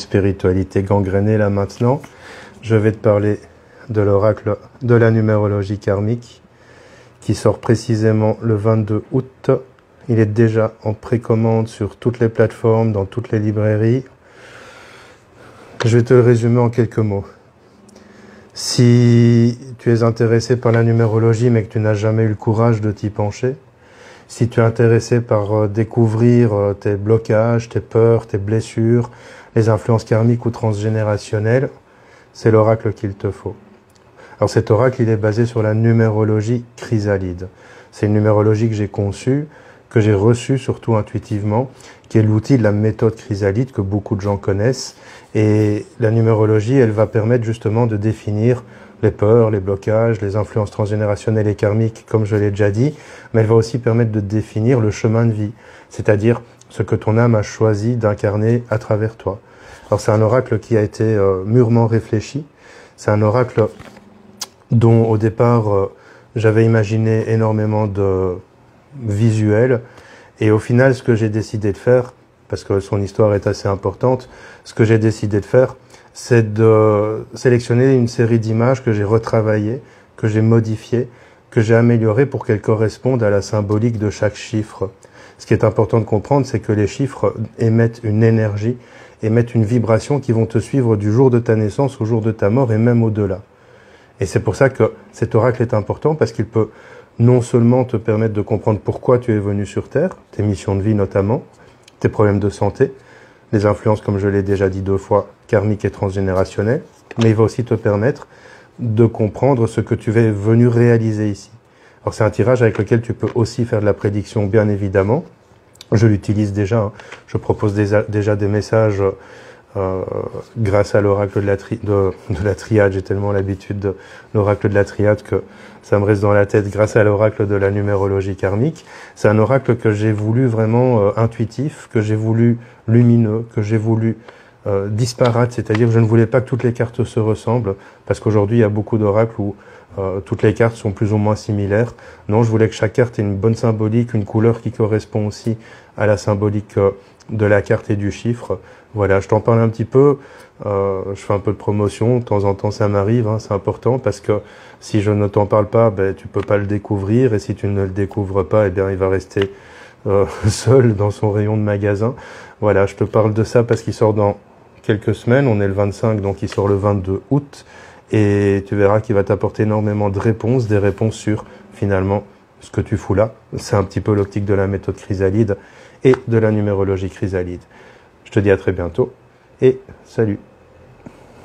de spiritualité gangrénée là maintenant. Je vais te parler de l'oracle de la numérologie karmique qui sort précisément le 22 août. Il est déjà en précommande sur toutes les plateformes, dans toutes les librairies. Je vais te le résumer en quelques mots. Si tu es intéressé par la numérologie mais que tu n'as jamais eu le courage de t'y pencher, si tu es intéressé par découvrir tes blocages, tes peurs, tes blessures, les influences karmiques ou transgénérationnelles, c'est l'oracle qu'il te faut. Alors cet oracle, il est basé sur la numérologie chrysalide. C'est une numérologie que j'ai conçue, que j'ai reçue surtout intuitivement, qui est l'outil de la méthode chrysalide que beaucoup de gens connaissent. Et la numérologie, elle va permettre justement de définir les peurs, les blocages, les influences transgénérationnelles et karmiques, comme je l'ai déjà dit, mais elle va aussi permettre de définir le chemin de vie, c'est-à-dire ce que ton âme a choisi d'incarner à travers toi. Alors c'est un oracle qui a été mûrement réfléchi, c'est un oracle dont au départ j'avais imaginé énormément de visuels, et au final ce que j'ai décidé de faire, parce que son histoire est assez importante, ce que j'ai décidé de faire, c'est de sélectionner une série d'images que j'ai retravaillées, que j'ai modifiées, que j'ai améliorées pour qu'elles correspondent à la symbolique de chaque chiffre. Ce qui est important de comprendre, c'est que les chiffres émettent une énergie, émettent une vibration qui vont te suivre du jour de ta naissance au jour de ta mort et même au-delà. Et c'est pour ça que cet oracle est important, parce qu'il peut non seulement te permettre de comprendre pourquoi tu es venu sur Terre, tes missions de vie notamment, tes problèmes de santé, les influences, comme je l'ai déjà dit 2 fois, karmiques et transgénérationnelles, mais il va aussi te permettre de comprendre ce que tu es venu réaliser ici. Alors c'est un tirage avec lequel tu peux aussi faire de la prédiction, bien évidemment. Je l'utilise déjà, hein. Je propose déjà des messages grâce à l'oracle de la triade. J'ai tellement l'habitude de l'oracle de la triade que ça me reste dans la tête, grâce à l'oracle de la numérologie karmique. C'est un oracle que j'ai voulu vraiment intuitif, que j'ai voulu lumineux, que j'ai voulu disparate, c'est-à-dire que je ne voulais pas que toutes les cartes se ressemblent, parce qu'aujourd'hui il y a beaucoup d'oracles où toutes les cartes sont plus ou moins similaires. Non, je voulais que chaque carte ait une bonne symbolique, une couleur qui correspond aussi à la symbolique de la carte et du chiffre. Voilà, je t'en parle un petit peu, je fais un peu de promotion, de temps en temps ça m'arrive, hein, c'est important, parce que si je ne t'en parle pas, ben, tu peux pas le découvrir, et si tu ne le découvres pas, eh bien, il va rester seul dans son rayon de magasin. Voilà, je te parle de ça parce qu'il sort dans quelques semaines, on est le 25, donc il sort le 22 août, et tu verras qu'il va t'apporter énormément de réponses, des réponses sur, finalement, ce que tu fous là. C'est un petit peu l'optique de la méthode chrysalide et de la numérologie chrysalide. Je te dis à très bientôt, et salut!